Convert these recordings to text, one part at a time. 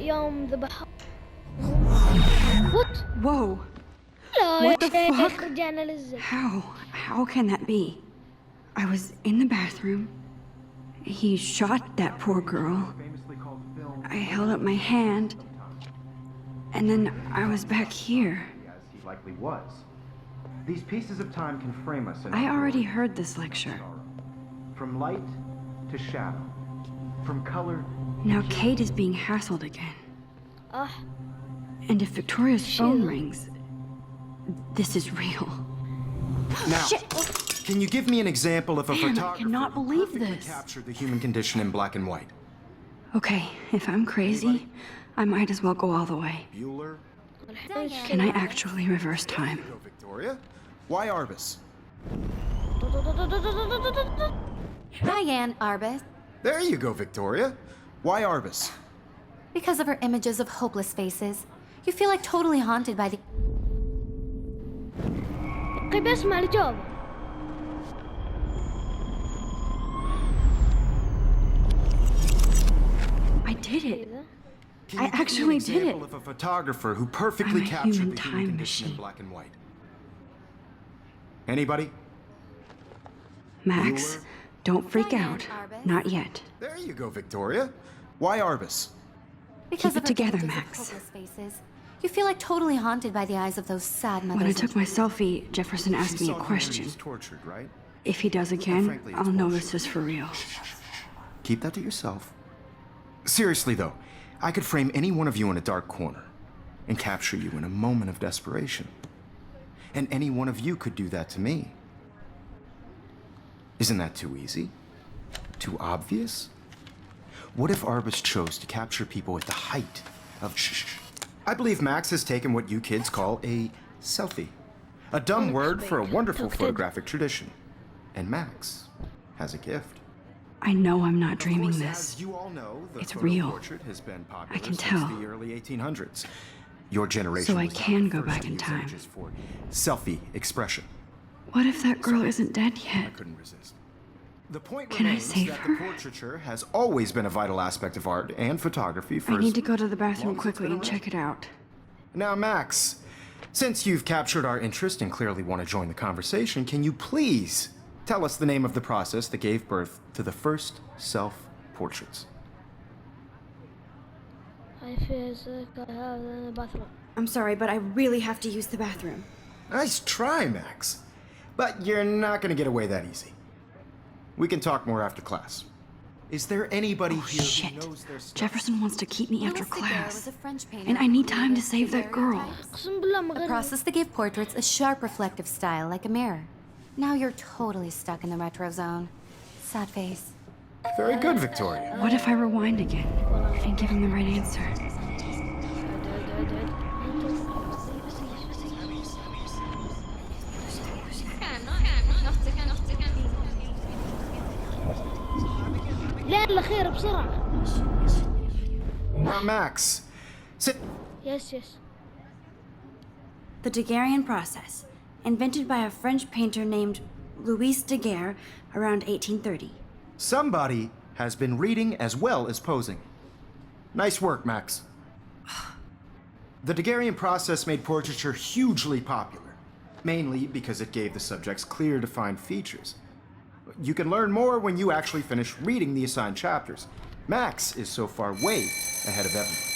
يوم ذبح. What? Whoa. لا What the يا fuck? شيخ رجعنا للزمن. How can that be? I was in the bathroom. He shot that poor girl. I held up my hand. And then I was back here. As he likely was. These pieces of time can frame us in I already heard this lecture. From light to shadow. From color. Now Kate is being hassled again. And if Victoria's phone rings, this is real. Now, can you give me an example of a Man, I photographer cannot who believe perfectly this. captured the human condition in black and white? Okay, if I'm crazy, I might as well go all the way. Bueller? Can I actually reverse time? Go, Victoria. Why Arbus? Diane Arbus. There you go, Victoria. Why Arbus? Because of her images of hopeless faces, you feel like totally haunted by the... طيب اسمع الجواب. I did it. Can I you give me actually an did it. example of a photographer who perfectly I'm a captured human the time human condition in machine. black and white? Anybody? Max, don't freak Diane out. Arbus. Not yet. There you go, Victoria. Why Arbus? Because Keep of it her together, images of Max. hopeless faces, you feel like totally haunted by the eyes of those sad mothers. When I and took my children. selfie, Jefferson asked me a question. He's tortured, right? If he does again, Frankly, it's I'll know bullshit. this is for real. Keep that to yourself. Seriously, though, I could frame any one of you in a dark corner and capture you in a moment of desperation. And any one of you could do that to me. Isn't that too easy? Too obvious? What if Arbus chose to capture people at the height of... Shh. I believe Max has taken what you kids call a selfie. A dumb word for a wonderful photographic tradition. And Max has a gift. I know I'm not Of dreaming course, this. as you all know, the It's photo real. portrait has been popular I can since tell. the early 1800s. Your generation So I was not can the go first back to in use time. images for selfie expression. What if that girl isn't dead I yet? couldn't resist. The point Can I remains save that her? the portraiture has always been a vital aspect of art and photography for I need as to go to the bathroom long as it's quickly been and around. check it out. Now, Max, since you've captured our interest and clearly want to join the conversation, can you please tell us the name of the process that gave birth to the first self-portraits? I'm sorry, but I really have to use the bathroom. Nice try, Max. But you're not going to get away that easy. We can talk more after class. Is there anybody here Shit. who knows their stuff? Jefferson wants to keep me after Louis Daguerre class. was a French painter And I need who time to created save that girl. daguerreotypes. اقسم بالله ما A غير. process that gave portraits a sharp reflective style like a mirror. Now you're totally stuck in the retro zone. Sad face. Very good, Victoria. What if I rewind again and give him the right answer? لا الأخير بسرعة. Now, Max, sit. Yes. The Daguerrean process, invented by a French painter named Louis Daguerre around 1830. Somebody has been reading as well as posing. Nice work, Max. The Daguerrean process made portraiture hugely popular, mainly because it gave the subjects clear, defined features. You can learn more when you actually finish reading the assigned chapters. Max is so far way ahead of everyone.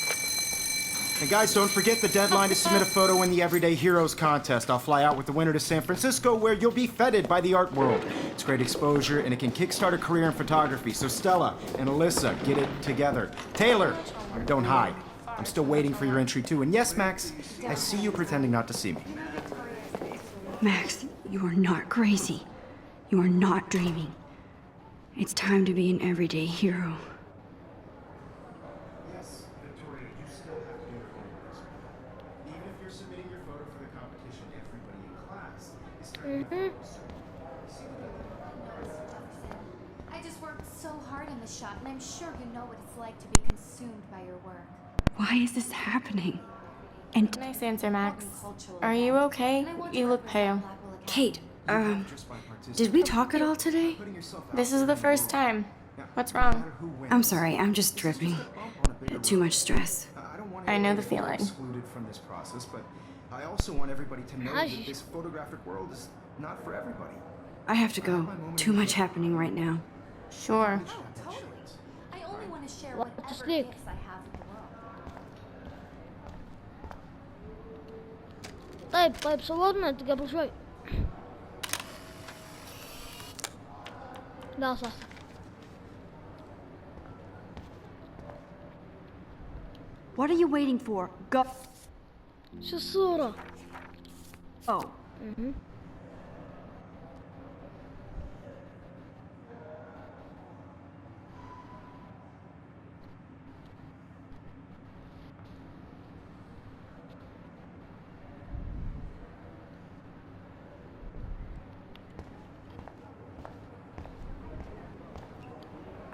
And guys, don't forget the deadline to submit a photo in the Everyday Heroes contest. I'll fly out with the winner to San Francisco, where you'll be feted by the art world. It's great exposure, and it can kickstart a career in photography. So Stella and Alyssa, get it together. Taylor, don't hide. I'm still waiting for your entry too. And yes, Max, I see you pretending not to see me. Max, you are not crazy. You are not dreaming. It's time to be an everyday hero. Yes, Victoria, you still have to do your homework. Even if you're submitting your photo for the competition, everybody in class is starting to I just worked so hard on the shot, and I'm sure you know what it's like to be consumed by your work. Why is this happening? And Nice answer, Max. Are you okay? You look pale. Kate, did we talk at all today? This is the first time. What's wrong? I'm sorry, I'm just dripping. Too much stress. I know the feeling. Excluded from this process, but I also want everybody to know that this photographic world is not for everybody. I have to go. Too much happening right now. Sure. I only want to share What whatever sleep? gifts I have with the world. طيب صورنا انت قبل شوي. لا صح. What are you waiting for? Go. شو الصورة؟ Oh.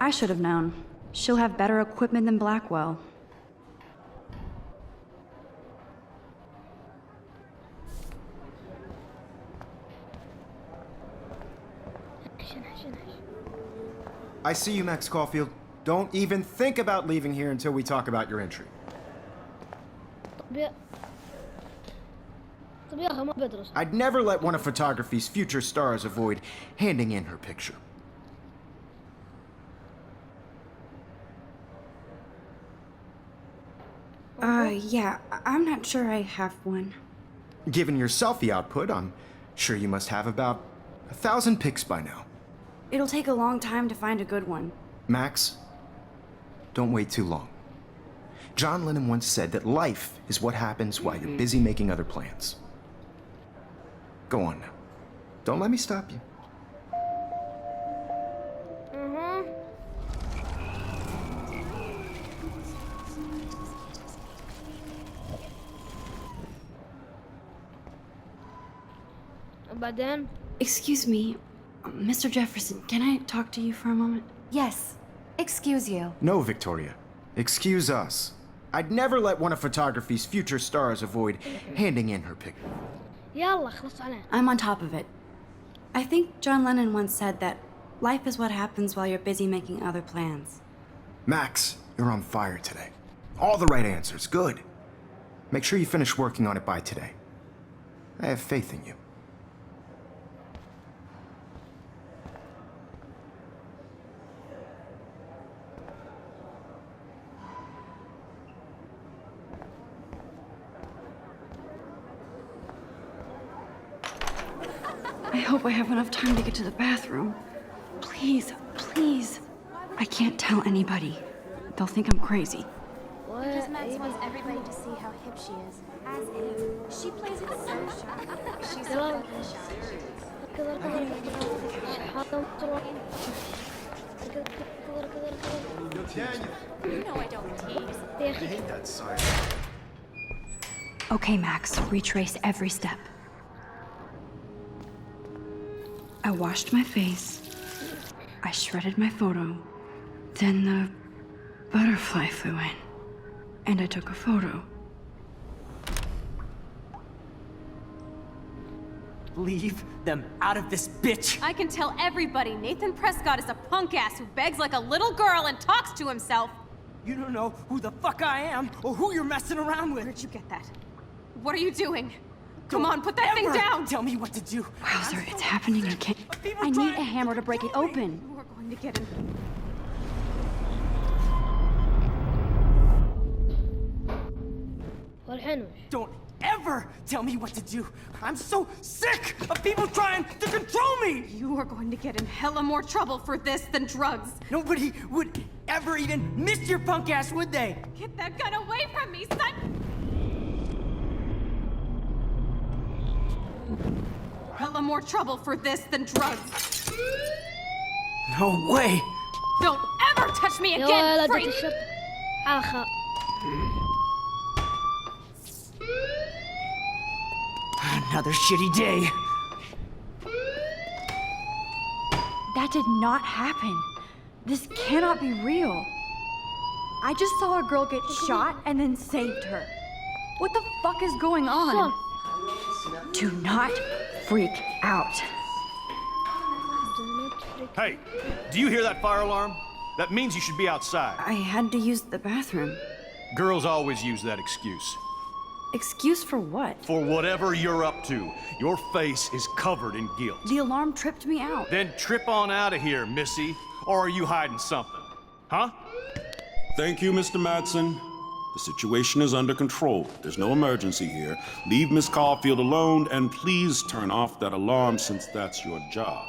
I should have known. She'll have better equipment than Blackwell. I see you, Max Caulfield. Don't even think about leaving here until we talk about your entry. طب يا أخي ما بدرس. I'd never let one of photography's future stars avoid handing in her picture. Yeah, I'm not sure I have one. Given your selfie output, I'm sure you must have about 1,000 pics by now. It'll take a long time to find a good one. Max, don't wait too long. John Lennon once said that life is what happens while you're busy making other plans. Go on now. Don't let me stop you. وبعدين Excuse me, Mr. Jefferson, can I talk to you for a moment? Yes. Excuse you. No, Victoria. Excuse us. I'd never let one of photography's future stars avoid handing in her picture. يلا خلص علينا. I'm on top of it. I think John Lennon once said that life is what happens while you're busy making other plans. Max, you're on fire today. All the right answers. Good. Make sure you finish working on it by today. I have faith in you. I hope I have enough time to get to the bathroom. Please, please. I can't tell anybody. They'll think I'm crazy. Because Max wants everybody to see how hip she is. As if she plays it so sharp. She's so fucking shy. You know I don't tease. Okay, Max, retrace every step. I washed my face. I shredded my photo. Then the butterfly flew in. And I took a photo. Leave them out of this bitch! I can tell everybody Nathan Prescott is a punk ass who begs like a little girl and talks to himself. You don't know who the fuck I am or who you're messing around with. Where'd you get that? What are you doing? Come on, put that thing down! Tell me what to do. Wowzer, it's happening again. I need a hammer to break it open. You are going to get in. والحين وش؟ Don't ever tell me what to do. I'm so sick of people trying to control me! You are going to get in hella more trouble for this than drugs. Nobody would ever even miss your punk ass, would they? Get that gun away from me, son! Hella more trouble for this than drugs. No way! Don't ever touch me يا again, ولد freak! الشب. آخر. Another shitty day. That did not happen. This cannot be real. I just saw a girl get shot and then saved her. What the fuck is going on? Do not freak out. Hey, do you hear that fire alarm? That means you should be outside. I had to use the bathroom. Girls always use that excuse. Excuse for what? For whatever you're up to. Your face is covered in guilt. The alarm tripped me out. Then trip on out of here, Missy. Or are you hiding something? Huh? Thank you, Mr. Madsen. The situation is under control. There's no emergency here. Leave Miss Caulfield alone, and please turn off that alarm since that's your job.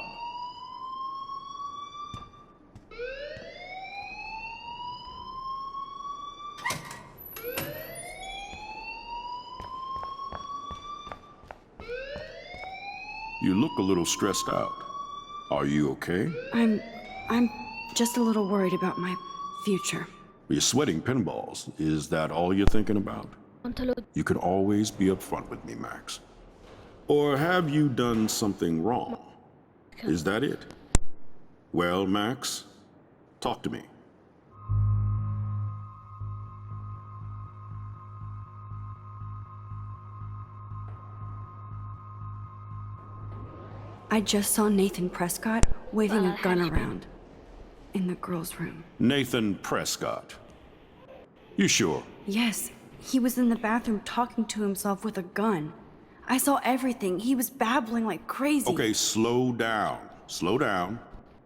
You look a little stressed out. Are you okay? I'm just a little worried about my future. You're sweating pinballs. Is that all you're thinking about? You can always be upfront with me, Max. Or have you done something wrong? Is that it? Well, Max, talk to me. I just saw Nathan Prescott waving a gun around in the girls' room. Nathan Prescott. You sure? Yes, he was in the bathroom talking to himself with a gun. I saw everything. He was babbling like crazy. Okay, slow down. Slow down.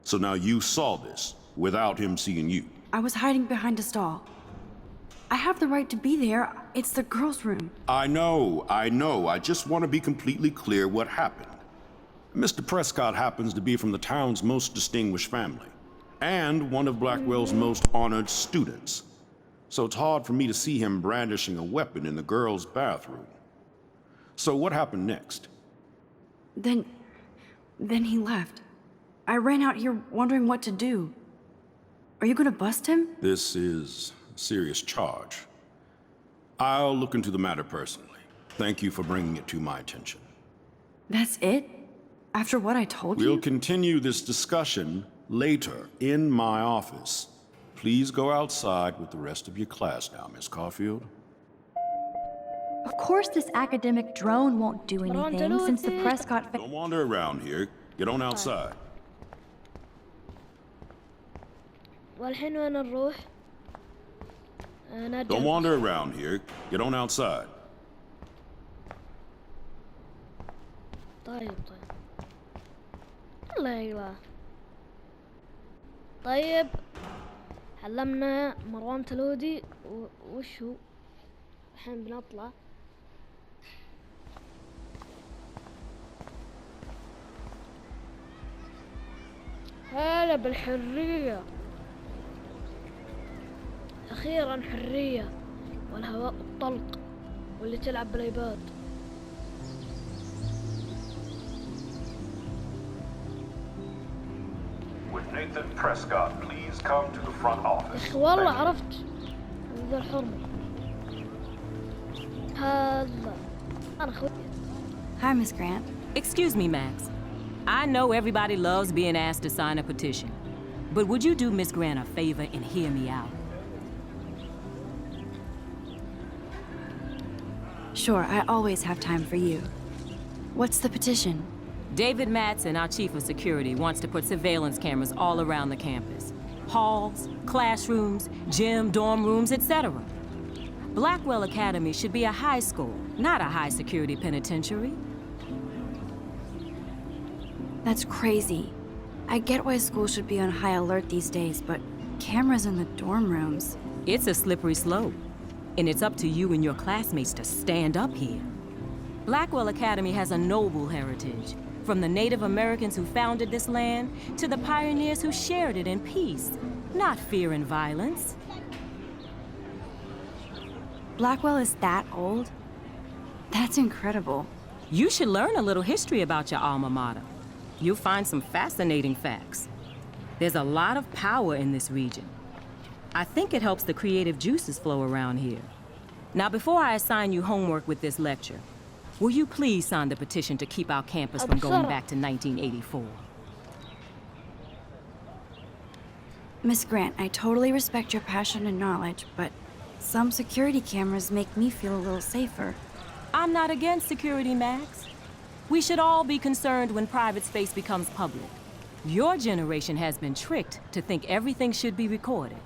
So now you saw this without him seeing you. I was hiding behind a stall. I have the right to be there. It's the girls' room. I know. I just want to be completely clear what happened. Mr. Prescott happens to be from the town's most distinguished family, and one of Blackwell's most honored students. So it's hard for me to see him brandishing a weapon in the girls' bathroom. So what happened next? Then he left. I ran out here wondering what to do. Are you gonna bust him? This is a serious charge. I'll look into the matter personally. Thank you for bringing it to my attention. That's it? After what I told you? We'll continue this discussion later in my office. Please go outside with the rest of your class now, Miss Caulfield. Of course this academic drone won't do anything since the Prescott... Don't wander around here. Get on outside. والحين وين نروح؟ Don't wander around here. Get on outside. طيب الله يلا. طيب علمنا مروان تلودي وش هو الحين بنطلع. هلا بالحرية، أخيرا حرية والهواء الطلق واللي تلعب بالايباد. With Nathan Prescott, please come to the front office. والله عرفت ذا الحرمة هذا أنا خويا. Hi, Miss Grant. Excuse me, Max. I know everybody loves being asked to sign a petition, but would you do Miss Grant a favor and hear me out? Sure, I always have time for you. What's the petition? David Madsen, our chief of security, wants to put surveillance cameras all around the campus. Halls, classrooms, gym, dorm rooms, etc. Blackwell Academy should be a high school, not a high-security penitentiary. That's crazy. I get why schools should be on high alert these days, but cameras in the dorm rooms... It's a slippery slope, and it's up to you and your classmates to stand up here. Blackwell Academy has a noble heritage, from the Native Americans who founded this land to the pioneers who shared it in peace, not fear and violence. Blackwell is that old? That's incredible. You should learn a little history about your alma mater. You'll find some fascinating facts. There's a lot of power in this region. I think it helps the creative juices flow around here. Now, before I assign you homework with this lecture, will you please sign the petition to keep our campus from going back to 1984? Miss Grant, I totally respect your passion and knowledge, but some security cameras make me feel a little safer. I'm not against security, Max. We should all be concerned when private space becomes public. Your generation has been tricked to think everything should be recorded.